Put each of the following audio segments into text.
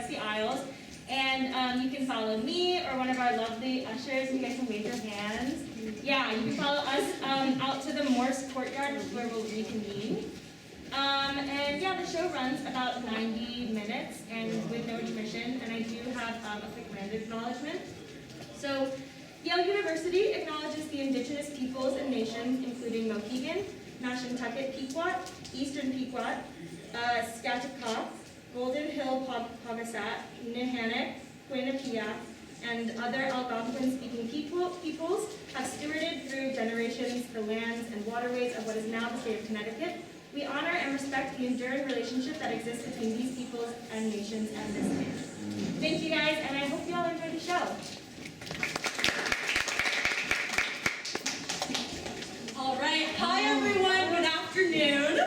up the aisles. And you can follow me or one of our lovely ushers. You guys can wave your hands. Yeah, you can follow us out to the Morse courtyard, which is where we'll reconvene. And yeah, the show runs about 90 minutes and with no intermission. And I do have a quick land acknowledgement. So Yale University acknowledges the indigenous peoples and nations, including Mohegan, Nashantucket Pequot, Eastern Pequot, Scatchacott, Golden Hill Pawcasat, Nihanic, Quinnipiac, and other Algonquin-speaking peoples have stewarded through generations the lands and waterways of what is now the state of Connecticut. We honor and respect the enduring relationship that exists between these peoples and nations and this land. Thank you guys, and I hope you all enjoy the show. All right, hi everyone, good afternoon.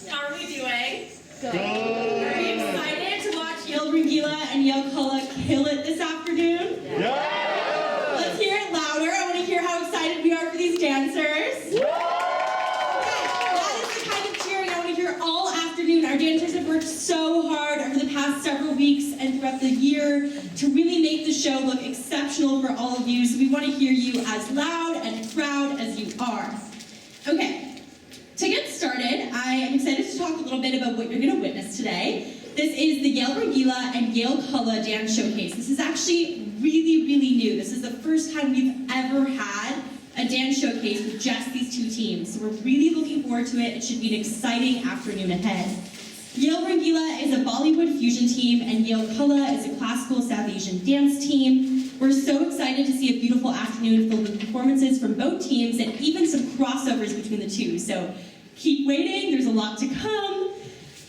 How are we doing? Good. Are you excited to watch Yale Rangeela and Yale Kalaa kill it this afternoon? Yeah. Let's hear it louder. I want to hear how excited we are for these dancers. Okay, that is the kind of cheering I want to hear all afternoon. Our dancers have worked so hard over the past several weeks and throughout the year to really make the show look exceptional for all of you. So we want to hear you as loud and proud as you are. Okay. To get started, I am excited to talk a little bit about what you're going to witness today. This is the Yale Rangeela and Yale Kalaa Dance Showcase. This is actually really, really new. This is the first time we've ever had a dance showcase with just these two teams. So we're really looking forward to it. It should be an exciting afternoon ahead. Yale Rangeela is a Bollywood fusion team, and Yale Kalaa is a classical South Asian dance team. We're so excited to see a beautiful afternoon filled with performances from both teams and even some crossovers between the two. So keep waiting, there's a lot to come.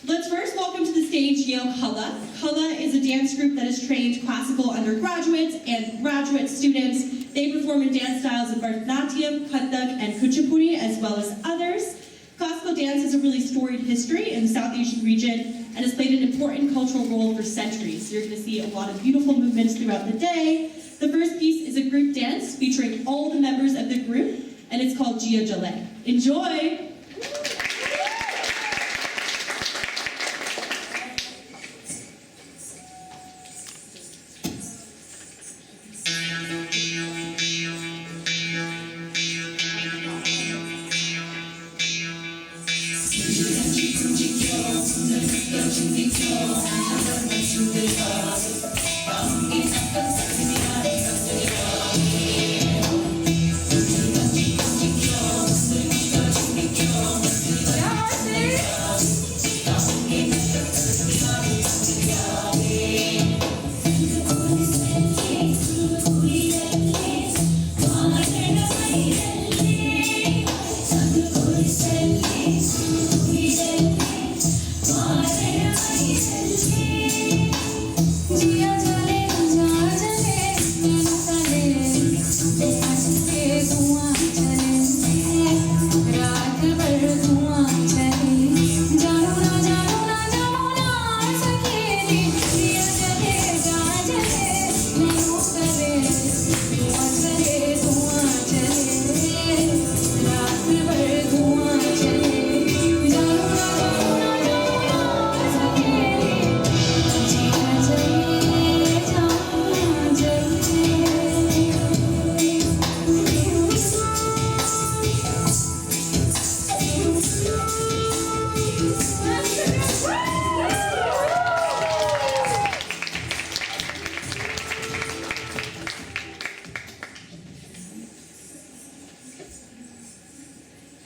Let's first welcome to the stage Yale Kalaa. Kalaa is a dance group that has trained classical undergraduates and graduate students. They perform in dance styles of Bharatanatyam, Kathak, and Kuchipudi, as well as others. Classical dance has a really storied history in the South Asian region and has played an important cultural role for centuries. So you're going to see a lot of beautiful movements throughout the day. The first piece is a group dance featuring all the members of the group, and it's called Jiya, Jale. Enjoy!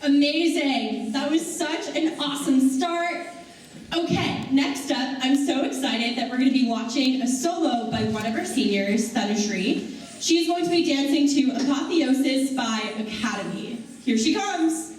Amazing! That was such an awesome start. Okay, next up, I'm so excited that we're going to be watching a solo by one of our seniors, Tanushree. She's going to be dancing to Apotheosis by Akademi. Here she comes!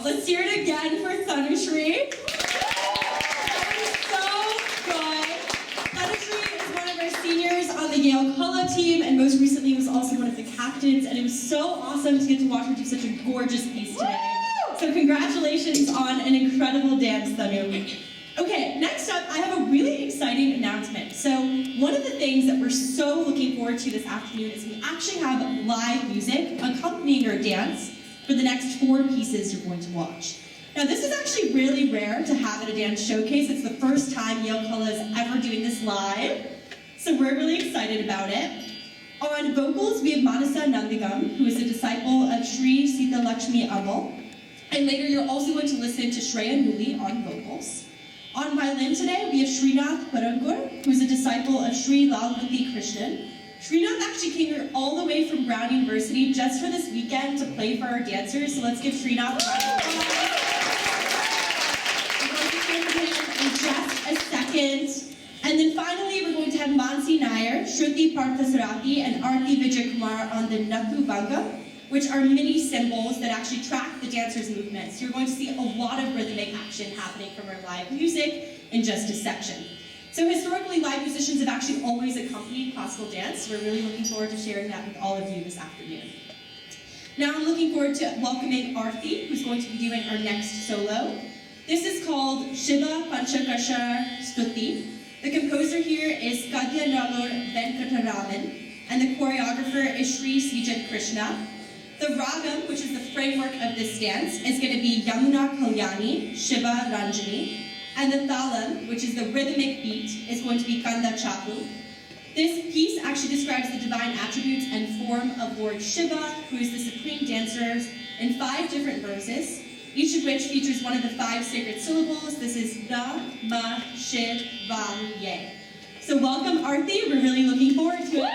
Let's hear it again for Tanushree. That was so good. Tanushree is one of our seniors on the Yale Kalaa team, and most recently was also one of the captains, and it was so awesome to get to watch her do such a gorgeous piece today. So congratulations on an incredible dance, Tanu. Okay, next up, I have a really exciting exciting announcement. So one of the things that we're so looking forward to this afternoon is we actually have live music accompanying our dance for the next 4 pieces you're going to watch. Now this is actually really rare to have at a dance showcase. It's the first time Yale Kalaa is ever doing this live, so we're really excited about it. On vocals, we have Manasa Nandigam, who is a disciple of Sri Sita Lakshmi Amal, and later you're also going to listen to Shreya Nuli on vocals. On violin today, we have Srinath Parangur, who's a disciple of Sri Lalmati Krishnan. Srinath actually came here all the way from Brown University just for this weekend to play for our dancers, so let's give Srinath a round of applause. We're going to hear from him in just a second. And then finally, we're going to have Mansi Nair, Shruti Parthasarathy, and Aarthi Vijayakumar on the Nathu Banga, which are mini cymbals that actually track the dancers' movements. So you're going to see a lot of rhythmic action happening from our live music in just a section. So historically, live musicians have actually always accompanied classical dance. We're really looking forward to sharing that with all of you this afternoon. Now I'm looking forward to welcoming Aarthi, who's going to be doing our next solo. This is called Shiva Panchakshara Stuti. The composer here is Kadhanakuthuhalam Venkataraman, and the choreographer is Sri Srijan Krishna. The ragam, which is the framework of this dance, is going to be Yamuna Kalyani, Shiva Ranjani, and the thalam, which is the rhythmic beat, is going to be Kanne Challo. This piece actually describes the divine attributes and form of Lord Shiva, who is the supreme dancer, in 5 different verses, each of which features one of the 5 sacred syllables. This is Na, Ma, Shiv, Va, Ye. So welcome, Aarthi. We're really looking forward to it.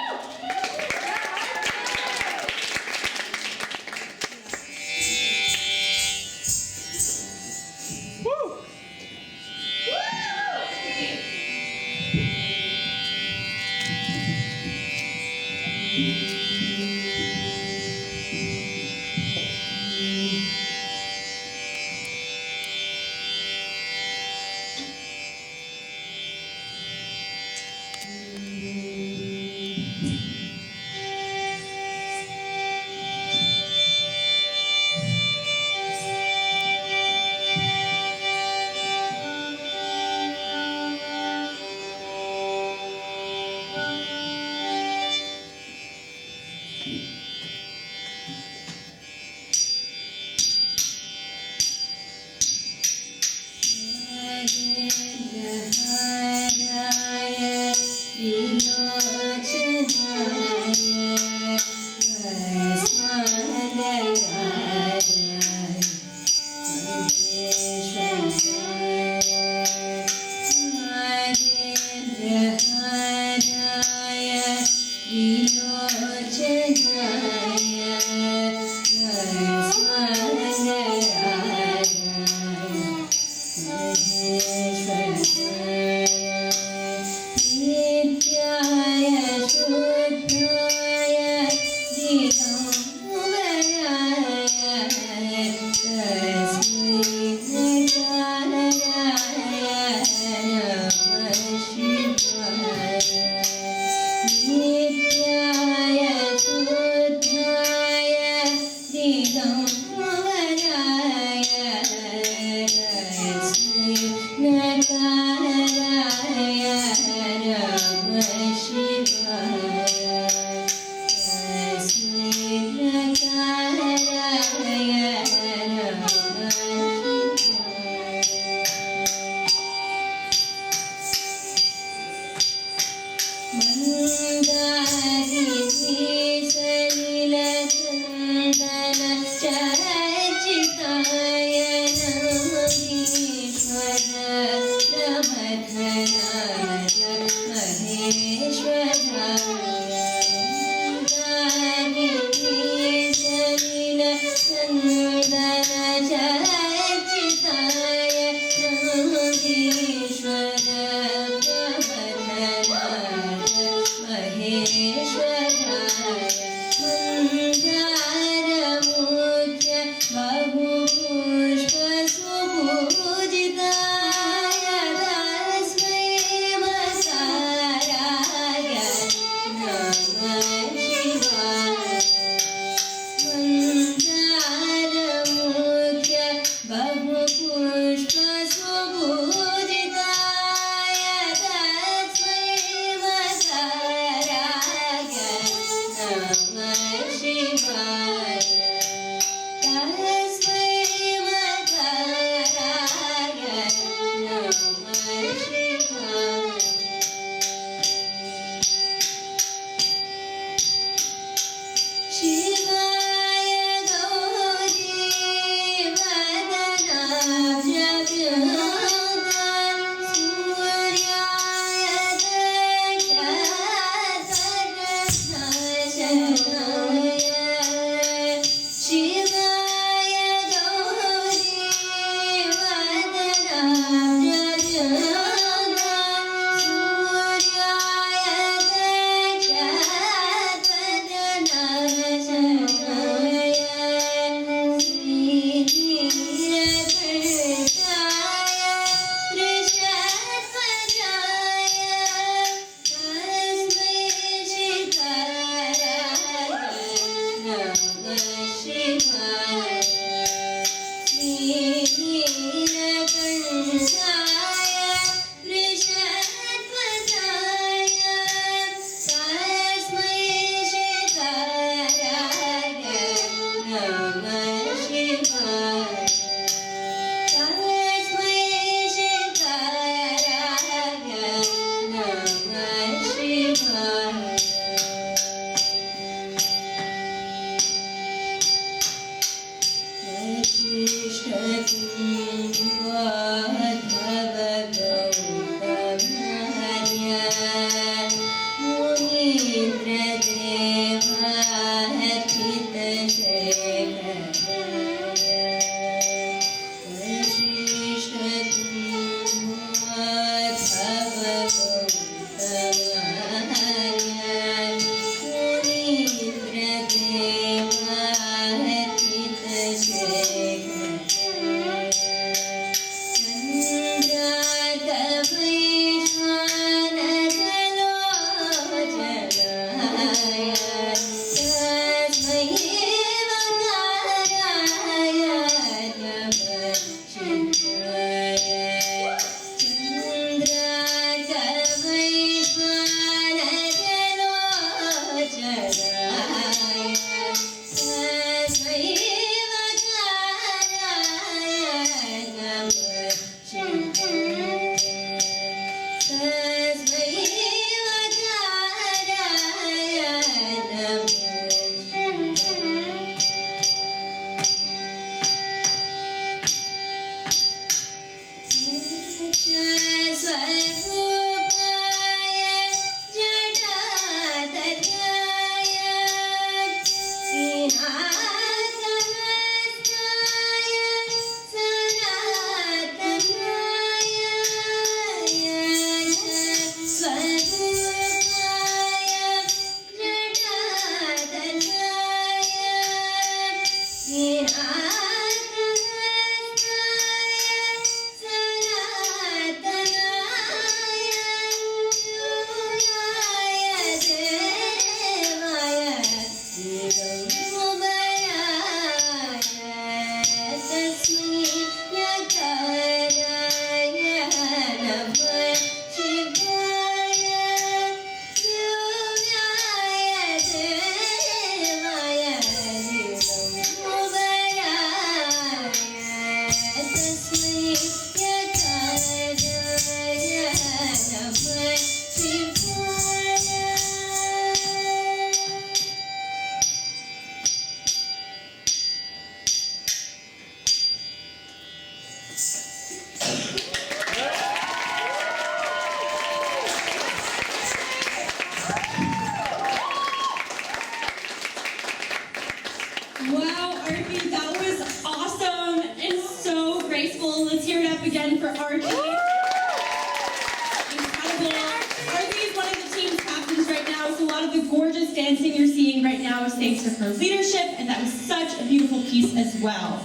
Wow, Aarthi, that was awesome and so graceful. Let's hear it up again for Aarthi. Incredible. Aarthi is one of the team's captains right now, so a lot of the gorgeous dancing you're seeing right now is thanks to her leadership, and that was such a beautiful piece as well.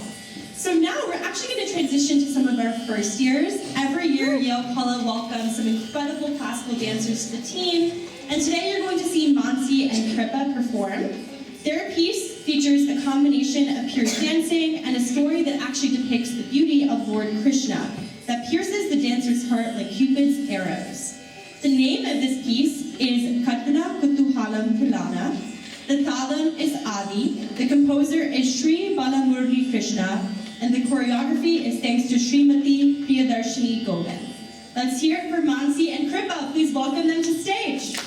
So now we're actually going to transition to some of our first years. Every year, Yale Kalaa welcomes some incredible classical dancers to the team, and today you're going to see Mansi and Kripa perform. Their piece features a combination of pure dancing and a story that actually depicts the beauty of Lord Krishna that pierces the dancer's heart like Cupid's arrows. The name of this piece is Kadhanakuthuhalam Thillana. The thalam is Adi. The composer is Sri Balamurli Krishna, and the choreography is thanks to Srimati Priyadarshini Govind. Let's hear it for Mansi and Kripa. Please welcome them to stage.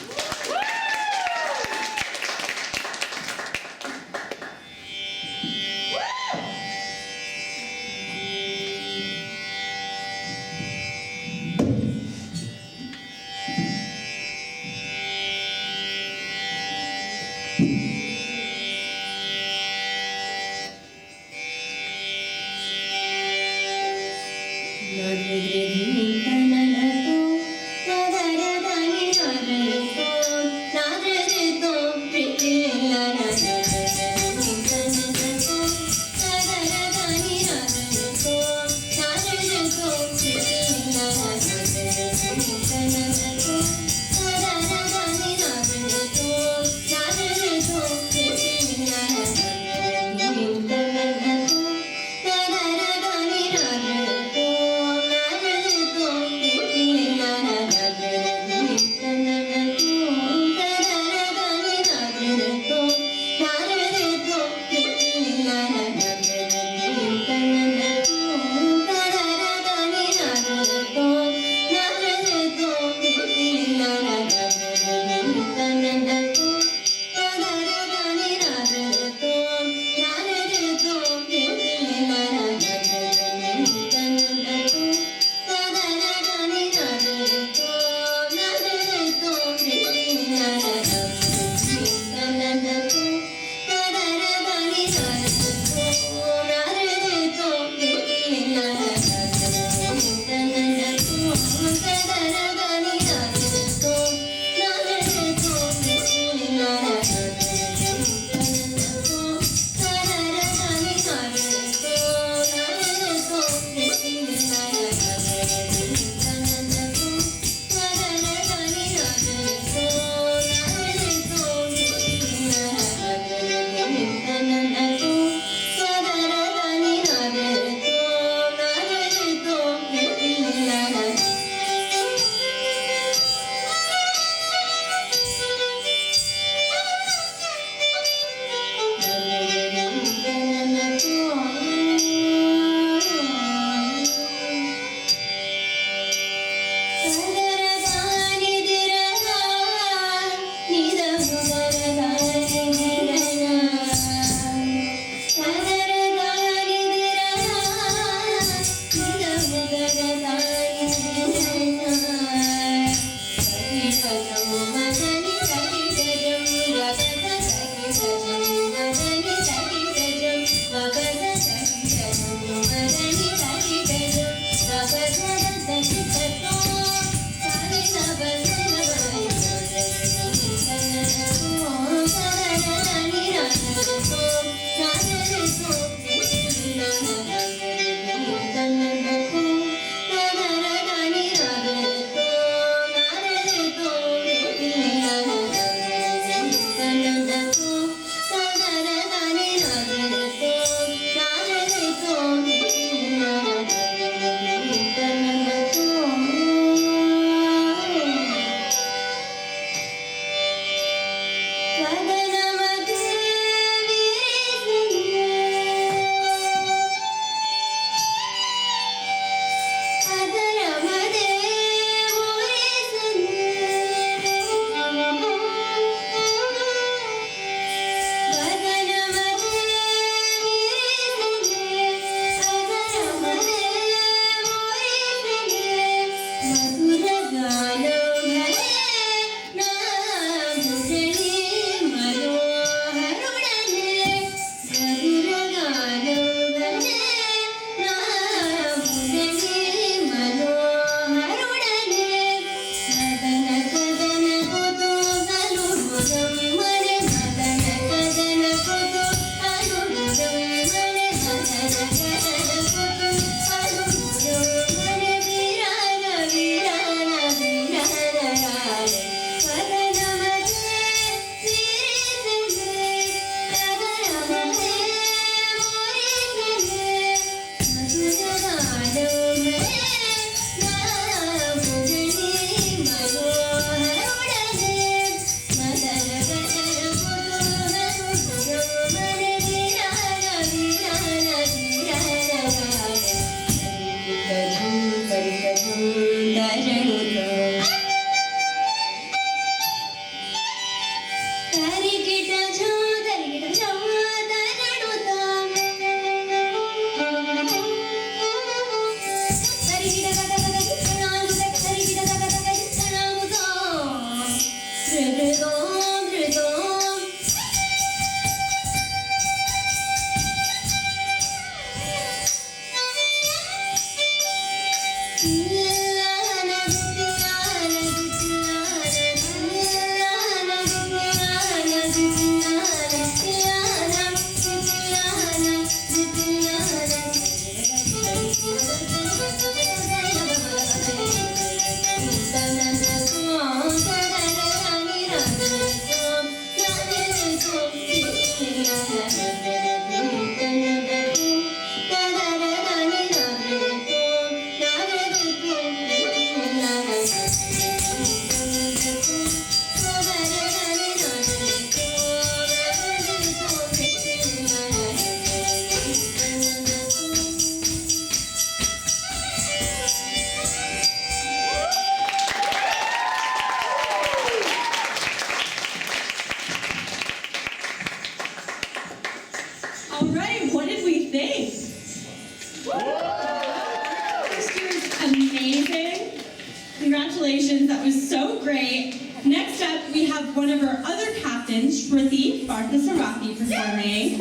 Congratulations, that was so great. Next up, we have one of our other captains, Shruti, Parthasarathy, performing.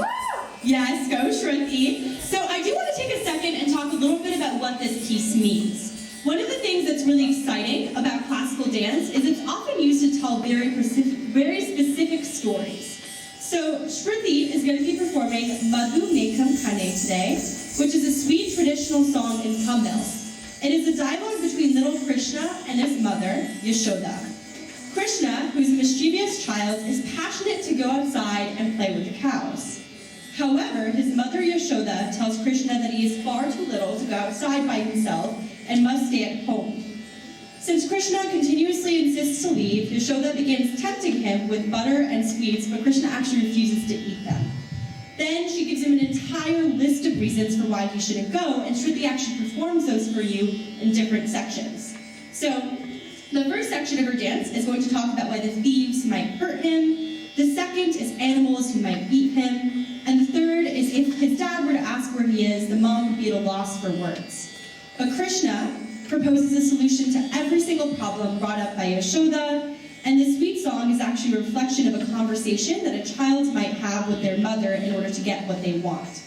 Yes, go Shruti. So I do want to take a second and talk a little bit about what this piece means. One of the things that's really exciting about classical dance is it's often used to tell very specific stories. So Shruti is going to be performing Maadu, Meikum, Kanne today, which is a sweet traditional song in Tamil. It is a dialogue between little Krishna and his mother, Yashoda. Krishna, who's a mischievous child, is passionate to go outside and play with the cows. However, his mother Yashoda tells Krishna that he is far too little to go outside by himself and must stay at home. Since Krishna continuously insists to leave, Yashoda begins tempting him with butter and sweets, but Krishna actually refuses to eat them. Then she gives him an entire list of reasons for why he shouldn't go, and Shruti actually performs those for you in different sections. So, the first section of her dance is going to talk about why the thieves might hurt him. The second is animals who might eat him. And the third is if his dad were to ask where he is, the mom would be at a loss for words. But Krishna proposes a solution to every single problem brought up by Yashoda, and this sweet song is actually a reflection of a conversation that a child might have with their mother in order to get what they want.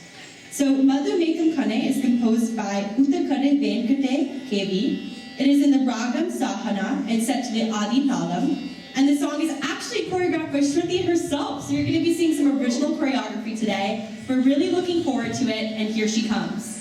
So Maadu Meikum Kanne is composed by Uttakade Venkate KV. It is in the Ragam Sahana. It's set to the Adi Talam. And the song is actually choreographed by Shruti herself. So you're going to be seeing some original choreography today. We're really looking forward to it, and here she comes.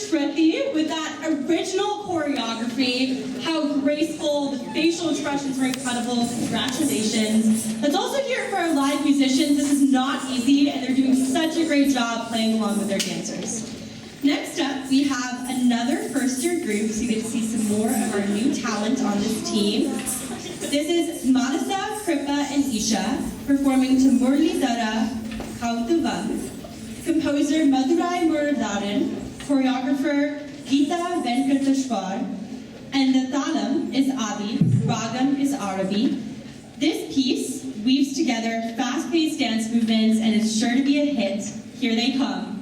Shruti with that original choreography. How graceful, the facial expressions were incredible. Congratulations. Let's also hear it for our live musicians. This is not easy, and they're doing such a great job playing along with their dancers. Next up, we have another first-year group, so you get to see some more of our new talent on this team. This is Manasa, Kripa, and Isha performing to Muralidhara Kauthuvam, composer Madurai Muralidharan, choreographer Geeta Venkateshwar, and the thalam is Adi, ragam is Arabi. This piece weaves together fast-paced dance movements and is sure to be a hit. Here they come.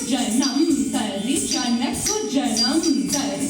Janam tari, Chanakku janam tari,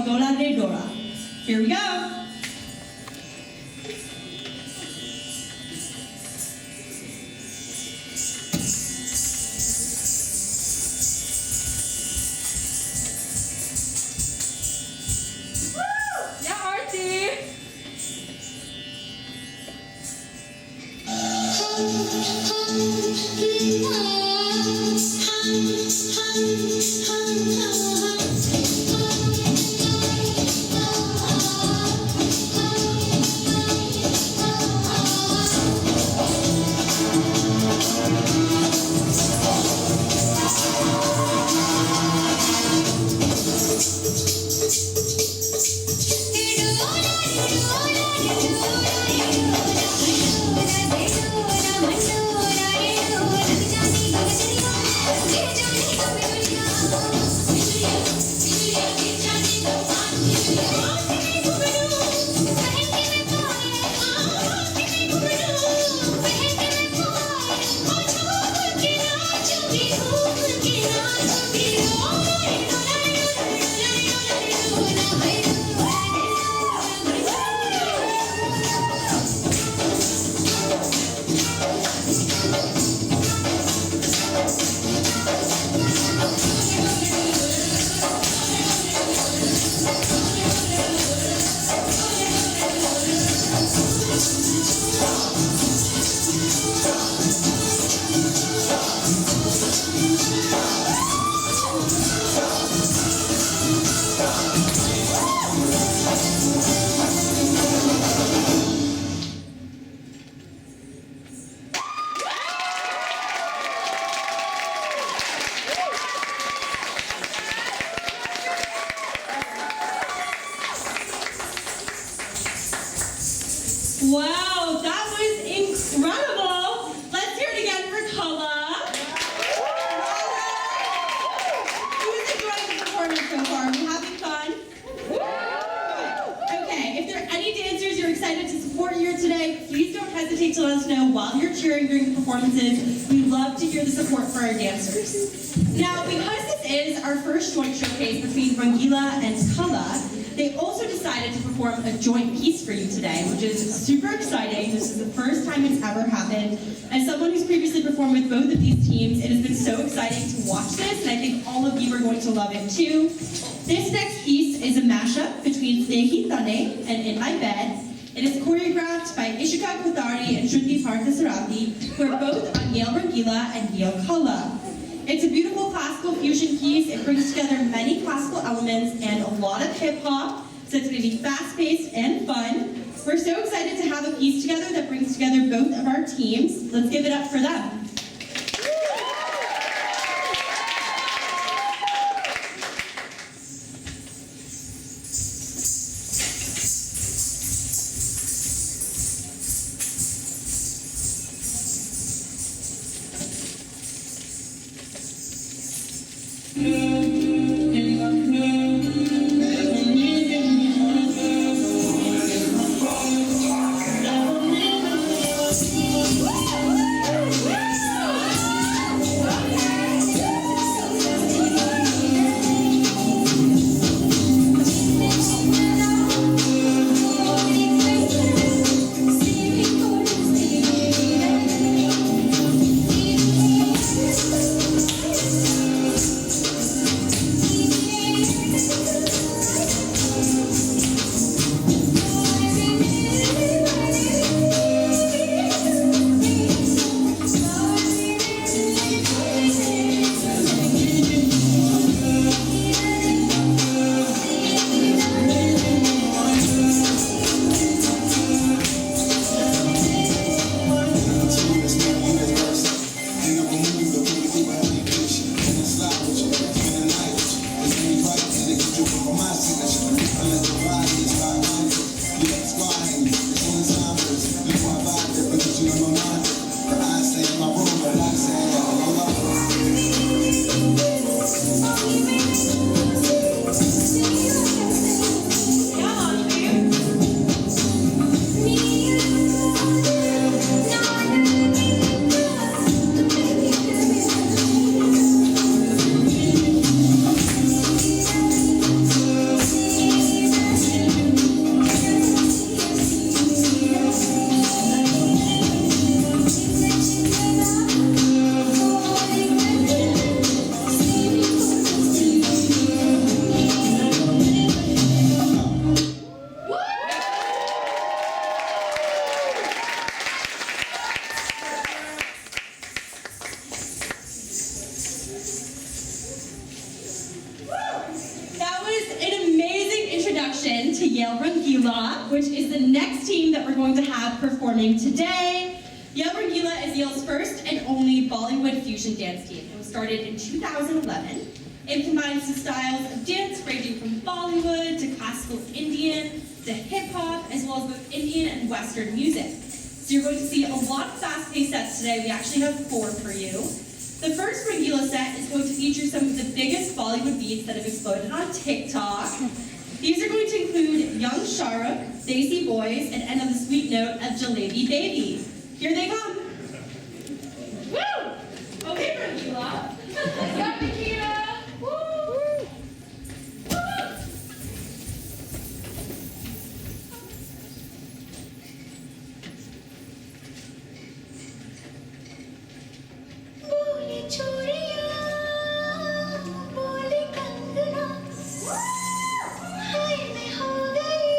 Dola de Dora. Here we go. Yeah, Aarthi. Wow, that was incredible. Let's hear it again for Kalaa. Who's enjoying the performance so far? Are we having fun? Okay, if there are any dancers you're excited to support here today, please don't hesitate to let us know while you're cheering during the performances. We love to hear the support for our dancers. Now, because this is our first joint showcase between Rangeela and Kalaa, they also decided to perform a joint piece for you today, which is super exciting. This is the first time it's ever happened. As someone who's previously performed with both of these teams, it has been so exciting to watch this, and I think all of you are going to love it too. This next piece is a mashup between Tanushree and In My Bed. It is choreographed by Ishika Kothari and Shruti Parthasarathy, who are both on Yale Rangeela and Yale Kalaa. It's a beautiful classical fusion piece. It brings together many classical elements and a lot of hip-hop, so it's going to be fast-paced and fun. We're so excited to have a piece together that brings together both of our teams. Let's give it up for them. Rangeela, which is the next team that we're going to have performing today. Yale Rangeela is Yale's first and only Bollywood fusion dance team. It was started in 2011. It combines the styles of dance ranging from Bollywood to classical Indian to hip-hop, as well as both Indian and Western music. So you're going to see a lot of fast-paced sets today. We actually have 4 for you. The first Rangeela set is going to feature some of the biggest Bollywood beats that have exploded on TikTok. These are going to include Young Shahrukh, Desi Boyz, and end on the sweet note of Jalebi Baby. Here they come. Woo! Okay, Rangeela. Let's go, Kiya. Woo! Bole Chudiyan, bole kangna, hai main ho gayi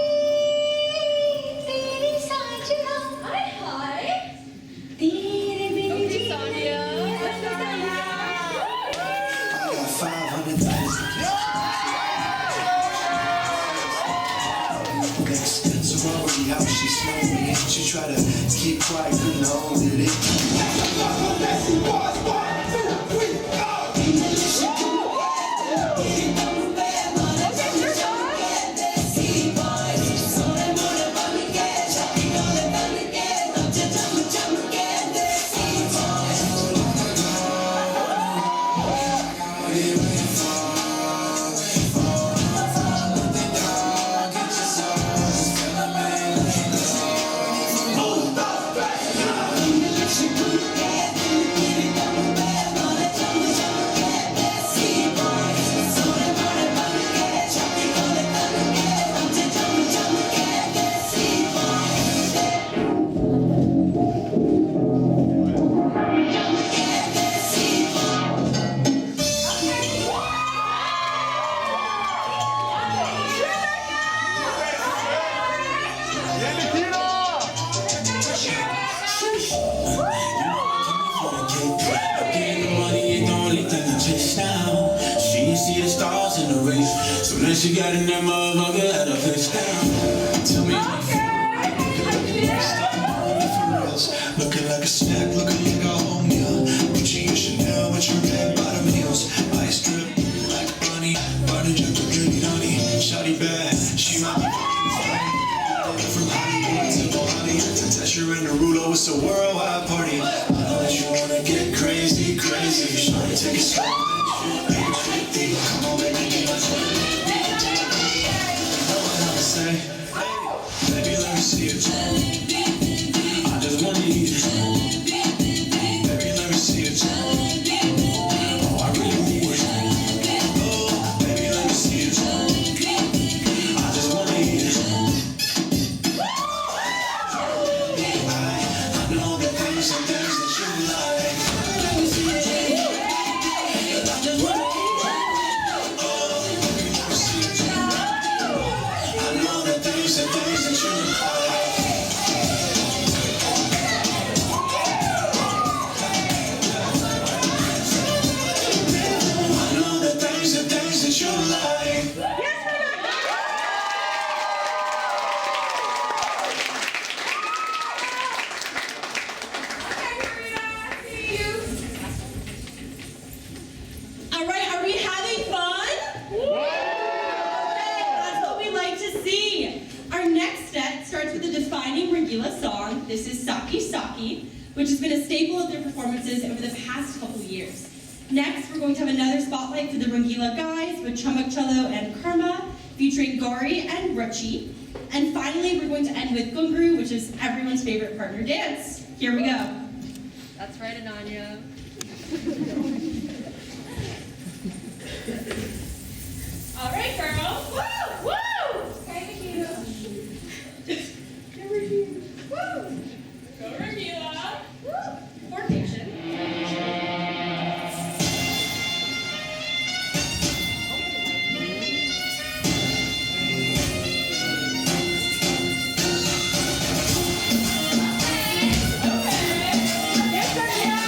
teri saajna. Hi. Tere bin jeena. I got 500,000 next, so already out, she smoked me. She try to keep quiet, but no, did it. Desi Boyz, 1, 2, 3, go! She got in that motherfucker at a place down. Tell me looking like a snack, looking like a home meal. Gucci and Chanel with your red bottom heels. Ice drip like bunny, butter jump to dirty honey. Shawty bad, she might be from Hollywood to Mohali to Tesher and Derulo. It's a worldwide party. I know that you wanna get crazy, crazy. Shawty, take it slow. Come on, baby, give us one. Say, hey, baby, let me see it. I just wanna eat it. Baby, let me see it. Oh, I really need it. Oh, baby, let me see it. I just wanna eat it. I know that there's some things that you like. Let me see it. I just wanna eat it. Oh, baby, let me see it. I know that there's some things that you like. I know that there's some things that you like. All right, are we having fun? Okay, that's what we like to see. Our next set starts with a defining Rangeela song. This is Saki Saki, which has been a staple of their performances over the past couple years. Next, we're going to have another spotlight for the Rangeela guys with Chammak Challo and Karma, featuring Gauri and Ruchi. And finally, we're going to end with Gungru, which is everyone's favorite partner dance. Here we go. That's right, Ananya. All right, girl. Woo! Woo! Okay, Kiya. Woo! Go Rangeela. Woo! Formation. Okay. Yes, Rangeela.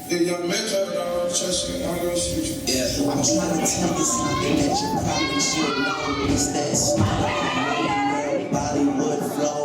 I'm trying to tell you something that you probably should know. It's that smile, Bollywood flow.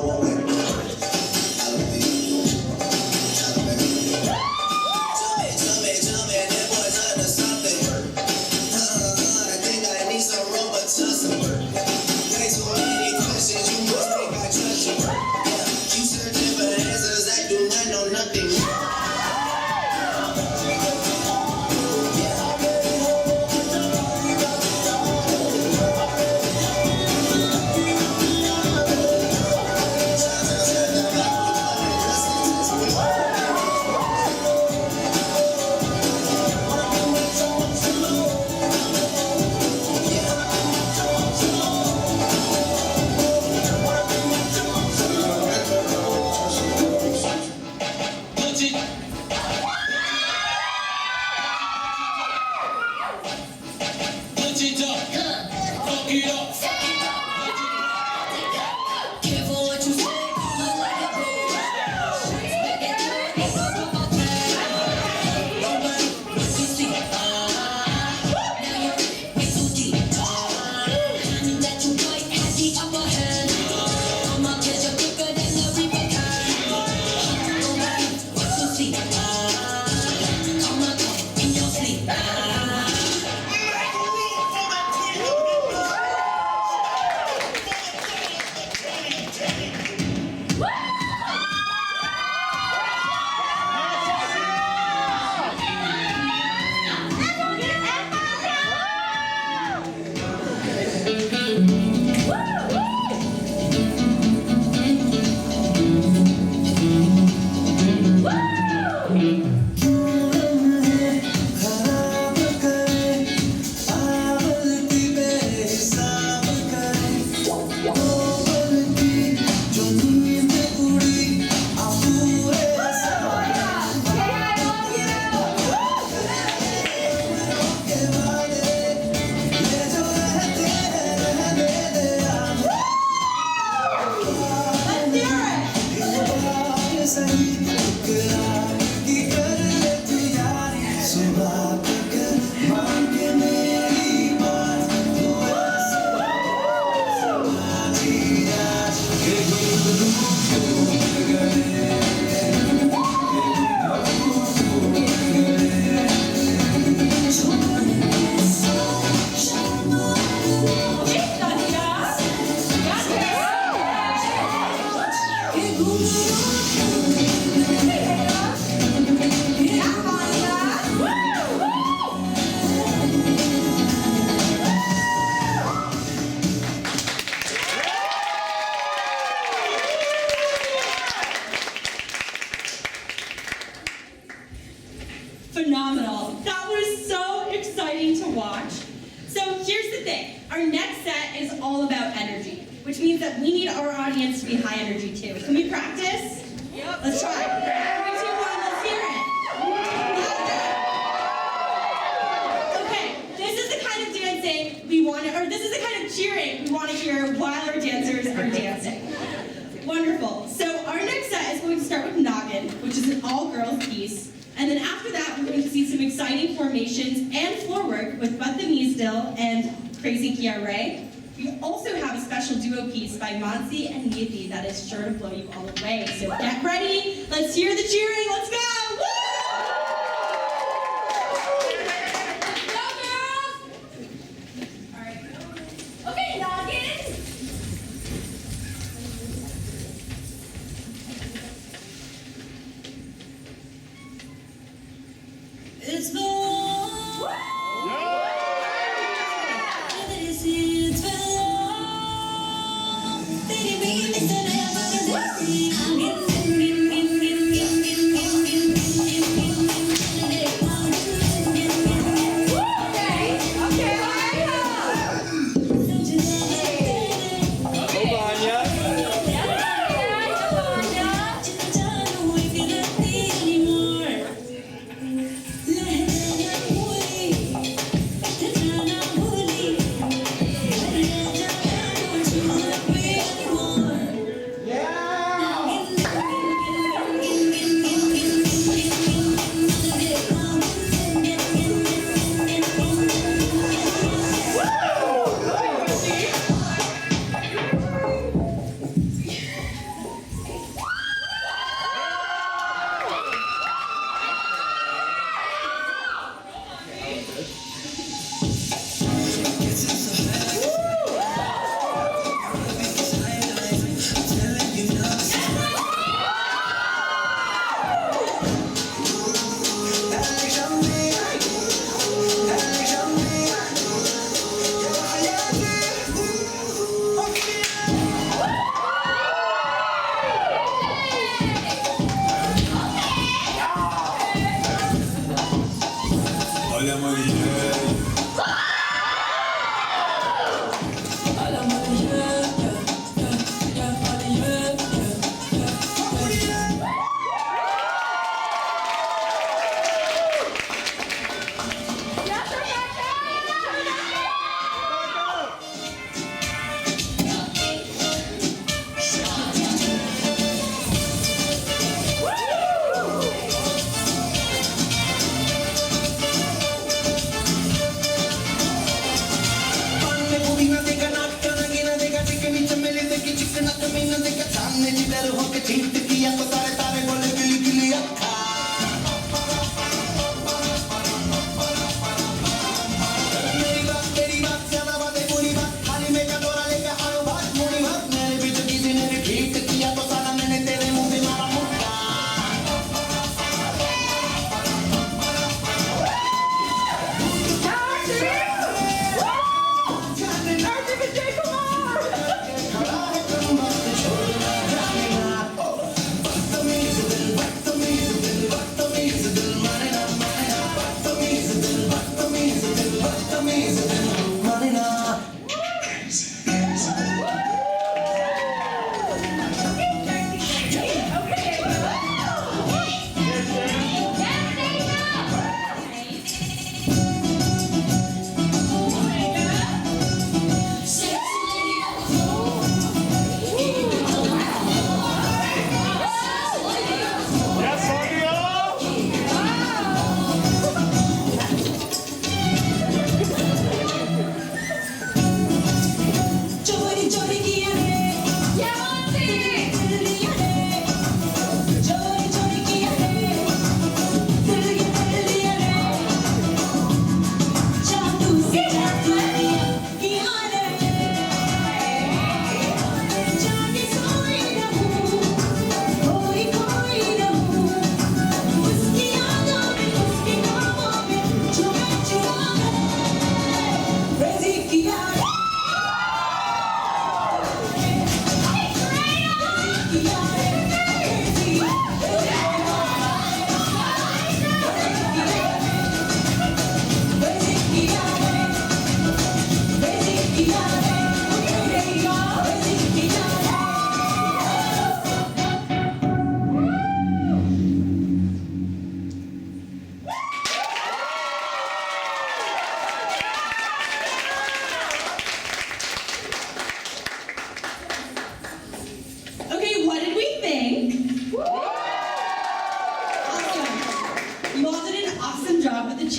Phenomenal. That was so exciting to watch. So here's the thing. Our next set is all about energy, which means that we need our audience to be high energy too. Can we practice? Yep. Let's try. 3, 2, 1, let's hear it. Okay, this is the kind of dancing we want to, or this is the kind of cheering we want to hear while our dancers are dancing. Wonderful. So our next set is going to start with Noggin, which is an all-girls piece. And then after that, we're going to see some exciting formations and floor work with Badtameez Dil and Crazy Kiya Re. We also have a special duo piece by Mansi and Nidhi that is sure to blow you all away. So get ready. Let's hear the cheering. Let's go. Woo! Go, girls. All right. Okay, Noggin. It's the one. This is the long. Baby, it's the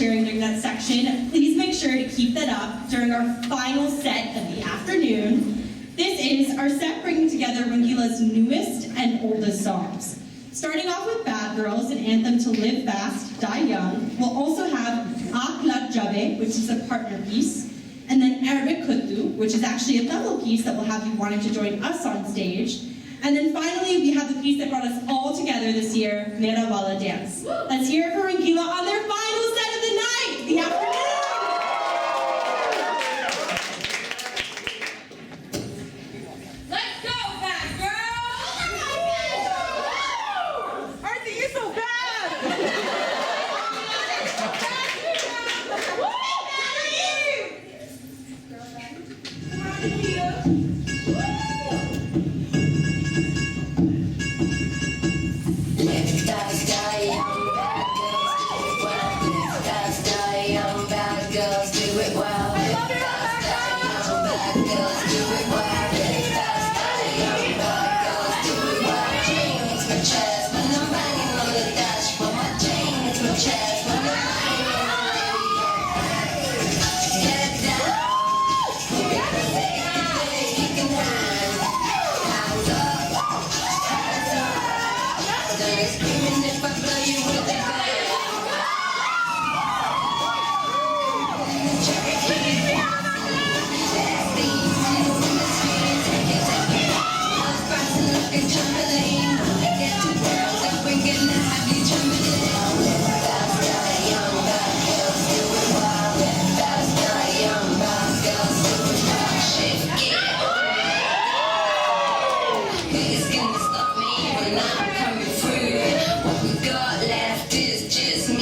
cheering during that section. Please make sure to keep that up during our final set of the afternoon. This is our set bringing together Rangeela's newest and oldest songs. Starting off with Bad Girls, an anthem to live fast, die young. We'll also have Akh Lad Jaave, which is a partner piece. And then Arabic Kuttu, which is actually a double piece that will have you wanting to join us on stage. And then finally, we have the piece that brought us all together this year, Mera Wala Dance. Let's hear it for Rangeela on their final set of the night, the afternoon. Let's go, Bad Girls! Aarthi, you're so bad! Just me.